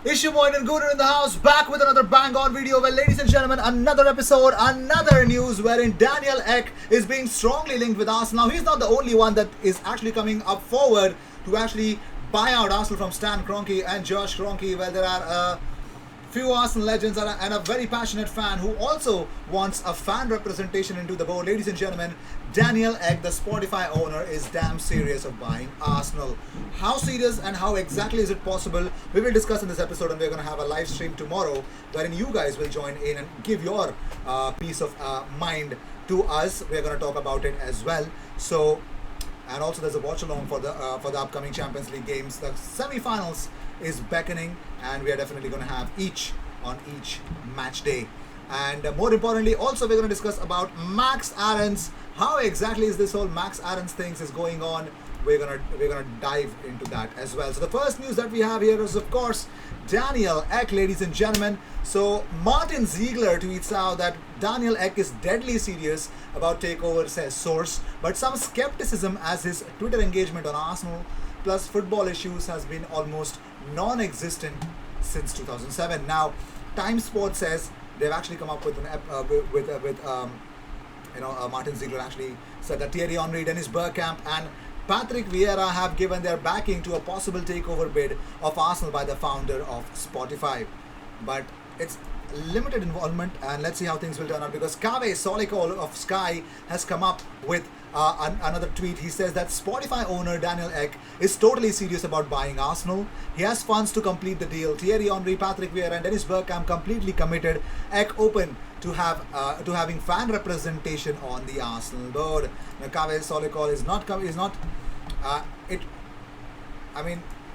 Ishumoin and Gooner in the house, back with another bang-on video. Well, ladies and gentlemen, another episode, another news wherein Daniel Ek is being strongly linked with Arsenal. Now, he's not the only one that is actually coming up forward to actually buy out Arsenal from Stan Kroenke and Josh Kroenke. Well, there are few Arsenal legends and a very passionate fan who also wants a fan representation into the board. Ladies and gentlemen, Daniel Ek, the Spotify owner, is damn serious of buying Arsenal. How serious and how exactly is it possible? We will discuss in this episode, and we're going to have a live stream tomorrow wherein you guys will join in and give your peace of mind to us. We're going to talk about it as well. So, and also there's a watch along for the upcoming Champions League games. The semi-finals is beckoning, and we are definitely going to have each match day. And more importantly, also we're going to discuss about Max Aarons. How exactly is this whole Max Aarons things is going on? We're gonna dive into that as well. So the first news that we have here is, of course, Daniel Ek, ladies and gentlemen. So Martin Ziegler tweets out that Daniel Ek is deadly serious about takeover, says source, but some skepticism as his Twitter engagement on Arsenal plus football issues has been almost non-existent since 2007. Now, Time Sport says they've actually come up with Martin Ziegler actually said that Thierry Henry, Dennis Bergkamp, and Patrick Vieira have given their backing to a possible takeover bid of Arsenal by the founder of Spotify. But it's limited involvement, and let's see how things will turn out, because Kave Solikol of Sky has come up with another tweet. He says that Spotify owner Daniel Ek is totally serious about buying Arsenal. He has funds to complete the deal. Thierry Henry, Patrick Vieira, and Dennis Bergkamp completely committed. Ek open to having fan representation on the Arsenal board. Now, Kave Solikol is not.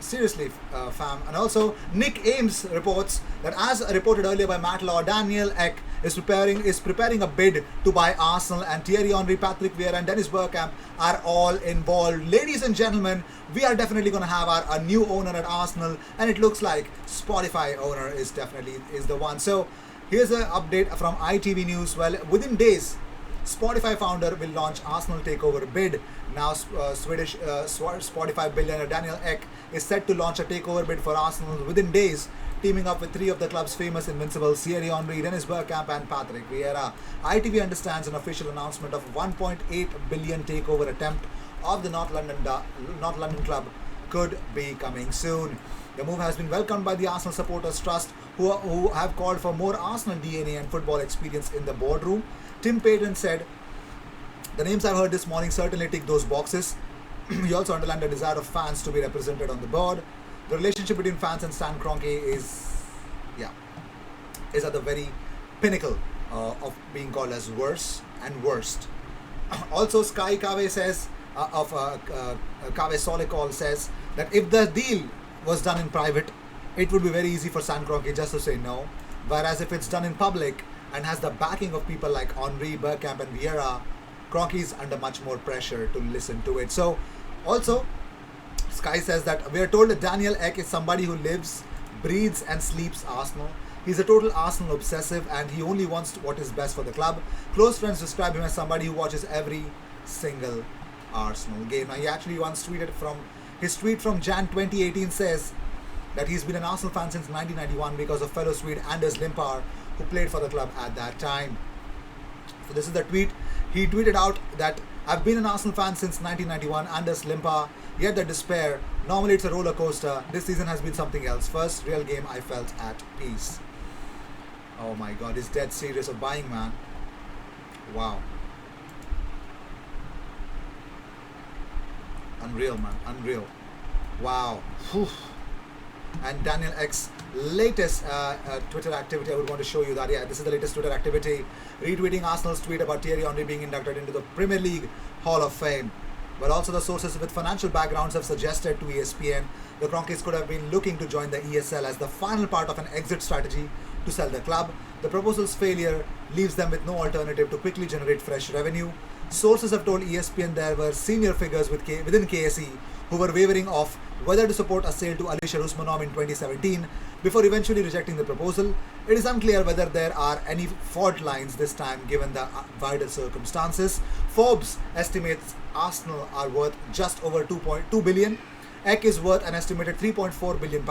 Seriously, fam. And also, Nick Ames reports that, as reported earlier by Matt Law, Daniel Ek is preparing a bid to buy Arsenal, and Thierry Henry, Patrick Vieira, and Dennis Bergkamp are all involved. Ladies and gentlemen, we are definitely going to have a new owner at Arsenal, and it looks like Spotify owner is the one. So here's an update from ITV News. Well, within days, Spotify founder will launch Arsenal takeover bid. Now, Swedish Spotify billionaire Daniel Ek is set to launch a takeover bid for Arsenal within days, teaming up with three of the club's famous invincibles, Thierry Henry, Dennis Bergkamp, and Patrick Vieira. ITV understands an official announcement of 1.8 billion takeover attempt of the North London club could be coming soon. The move has been welcomed by the Arsenal Supporters Trust, who have called for more Arsenal DNA and football experience in the boardroom. Tim Payton said, "The names I've heard this morning certainly tick those boxes." He also underlined the desire of fans to be represented on the board. The relationship between fans and Stan Kroenke is at the very pinnacle of being called as worse and worst. Also, Sky Kave says, Kave Solikol says that if the deal was done in private, it would be very easy for Stan Kroenke just to say no. Whereas if it's done in public and has the backing of people like Henry, Bergkamp, and Vieira, Kroenke is under much more pressure to listen to it. So, also, Sky says that we are told that Daniel Ek is somebody who lives, breathes, and sleeps Arsenal. He's a total Arsenal obsessive, and he only wants what is best for the club. Close friends describe him as somebody who watches every single Arsenal game. Now, he actually once tweeted from his tweet from Jan 2018 says that he's been an Arsenal fan since 1991 because of fellow Swede Anders Limpar, who played for the club at that time. So this is the tweet. He tweeted out that, "I've been an Arsenal fan since 1991, Anders Limpar, yet the despair. Normally it's a roller coaster. This season has been something else. First real game I felt at peace." Oh my god, he's dead serious of buying, man. Wow. Unreal, man. Unreal. Wow. Whew. And Daniel Ek's latest Twitter activity, I would want to show you that. Yeah, this is the latest Twitter activity. Retweeting Arsenal's tweet about Thierry Henry being inducted into the Premier League Hall of Fame. But also the sources with financial backgrounds have suggested to ESPN the Kroenkes could have been looking to join the ESL as the final part of an exit strategy to sell the club. The proposal's failure leaves them with no alternative to quickly generate fresh revenue. Sources have told ESPN there were senior figures within KSE who were wavering off whether to support a sale to Alisher Usmanov in 2017 before eventually rejecting the proposal. It is unclear whether there are any fault lines this time given the wider circumstances. Forbes estimates Arsenal are worth just over 2.2 billion Ek is worth an estimated £3.4 billion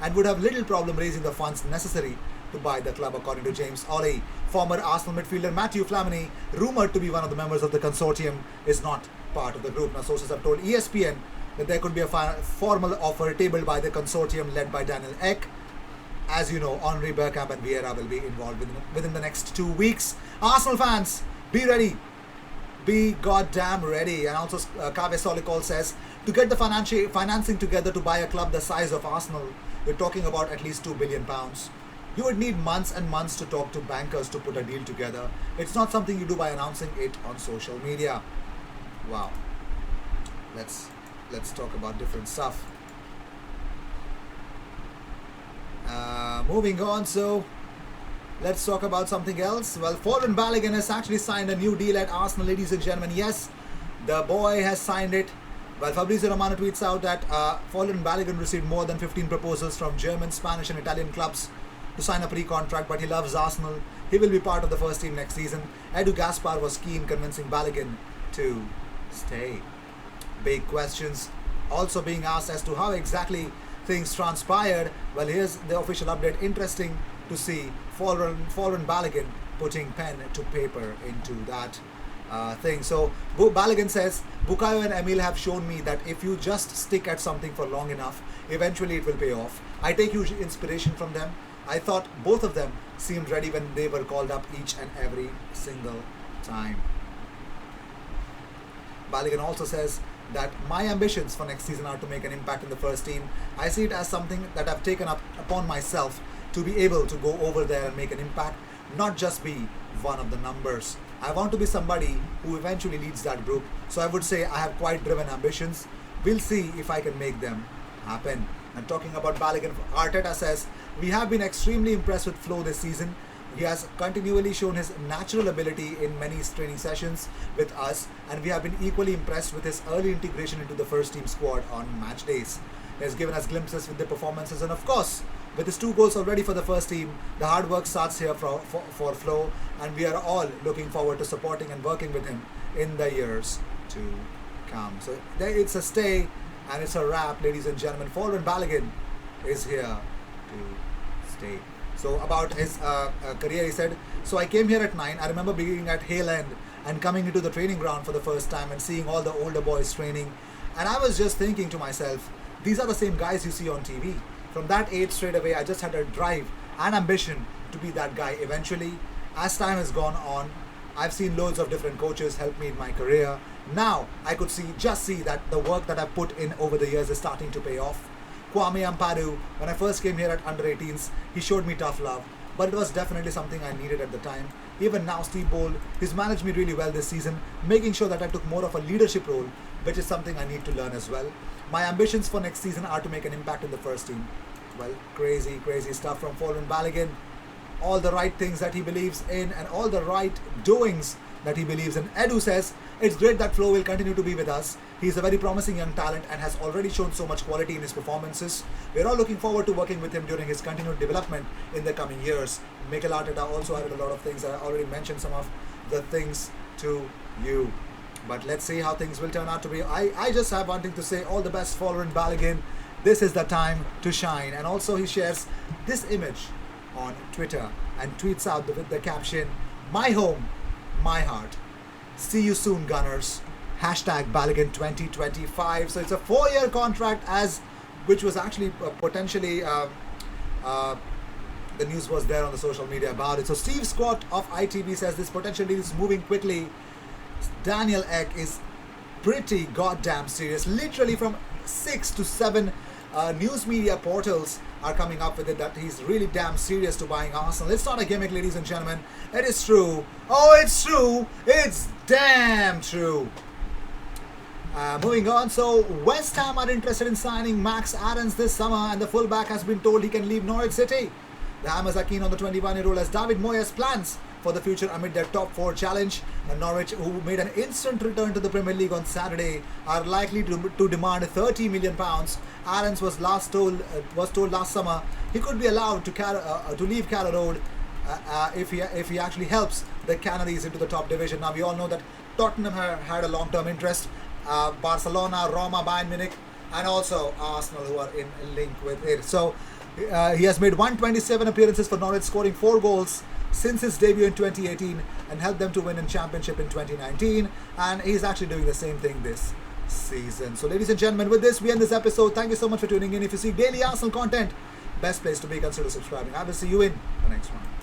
and would have little problem raising the funds necessary to buy the club, according to James Ollie. Former Arsenal midfielder Matthew Flamini, rumoured to be one of the members of the consortium, is not part of the group. Now, sources have told ESPN that there could be a formal offer tabled by the consortium led by Daniel Ek. As you know, Henry Bergkamp and Vieira will be involved within the next 2 weeks. Arsenal fans, be ready. Be goddamn ready. And also, Kave Solikol says, to get the financing together to buy a club the size of Arsenal, we're talking about at least £2 billion. You would need months and months to talk to bankers to put a deal together. It's not something you do by announcing it on social media. Wow. Let's talk about different stuff. Moving on, so let's talk about something else. Well, Folarin Balogun has actually signed a new deal at Arsenal, ladies and gentlemen. Yes, the boy has signed it. Well, Fabrizio Romano tweets out that Folarin Balogun received more than 15 proposals from German, Spanish and Italian clubs to sign a pre-contract, but he loves Arsenal. He will be part of the first team next season. Edu Gaspar was keen, convincing Balogun to stay. Big questions also being asked as to how exactly things transpired. Well, here's the official update. Interesting to see Folarin Balogun putting pen to paper into that thing. So Balogun says, Bukayo and Emil have shown me that if you just stick at something for long enough, eventually it will pay off. I take huge inspiration from them. I thought both of them seemed ready when they were called up each and every single time. Balogun also says that my ambitions for next season are to make an impact in the first team. I see it as something that I've taken up upon myself to be able to go over there and make an impact, not just be one of the numbers. I want to be somebody who eventually leads that group. So I would say I have quite driven ambitions. We'll see if I can make them happen. And talking about Balogun, Arteta says, we have been extremely impressed with Flo this season. He has continually shown his natural ability in many training sessions with us, and we have been equally impressed with his early integration into the first team squad on match days. He has given us glimpses with the performances, and of course, with his 2 goals already for the first team, the hard work starts here for Flo, and we are all looking forward to supporting and working with him in the years to come. So it's a stay and it's a wrap, ladies and gentlemen. Folarin Balogun is here to stay. So about his career, he said, so I came here at 9. I remember being at Hale End and coming into the training ground for the first time and seeing all the older boys training. And I was just thinking to myself, these are the same guys you see on TV. From that age straight away, I just had a drive and ambition to be that guy eventually. As time has gone on, I've seen loads of different coaches help me in my career. Now, I could see that the work that I've put in over the years is starting to pay off. Kwame Ampadu, when I first came here at under 18s, he showed me tough love, but it was definitely something I needed at the time. Even now, Steve Bold, he's managed me really well this season, making sure that I took more of a leadership role, which is something I need to learn as well. My ambitions for next season are to make an impact in the first team. Well, crazy stuff from Folarin Balogun. All the right things that he believes in and all the right doings that he believes in. Edu says, it's great that Flo will continue to be with us. He's a very promising young talent and has already shown so much quality in his performances. We're all looking forward to working with him during his continued development in the coming years. Mikel Arteta also added a lot of things. I already mentioned some of the things to you. But let's see how things will turn out to be. I just have wanting to say all the best, Folarin Balogun. This is the time to shine. And also he shares this image on Twitter and tweets out with the caption, my home, my heart. See you soon, Gunners. Hashtag Balogun 2025. So it's a 4-year contract, which was actually potentially the news was there on the social media about it. So Steve Scott of ITV says this potential deal is moving quickly. Daniel Ek is pretty goddamn serious. Literally from 6 to 7 news media portals are coming up with it that he's really damn serious to buying Arsenal. It's not a gimmick, ladies and gentlemen. It is true. Oh, it's true. It's damn true. Moving on, so West Ham are interested in signing Max Aarons this summer, and the fullback has been told he can leave Norwich City. The Hammers are keen on the 21-year-old as David Moyes plans for the future amid their top 4 challenge. And Norwich, who made an instant return to the Premier League on Saturday, are likely to demand £30 million. Aarons was told last summer he could be allowed to leave Carrow Road if he actually helps the Canaries into the top division. Now we all know that Tottenham had a long-term interest. Barcelona, Roma, Bayern Munich and also Arsenal, who are in link with it. So he has made 127 appearances for Norwich, scoring 4 goals since his debut in 2018 and helped them to win in Championship in 2019. And he's actually doing the same thing this season. So ladies and gentlemen, with this we end this episode. Thank you so much for tuning in. If you seek daily Arsenal content, best place to be, consider subscribing. I will see you in the next one.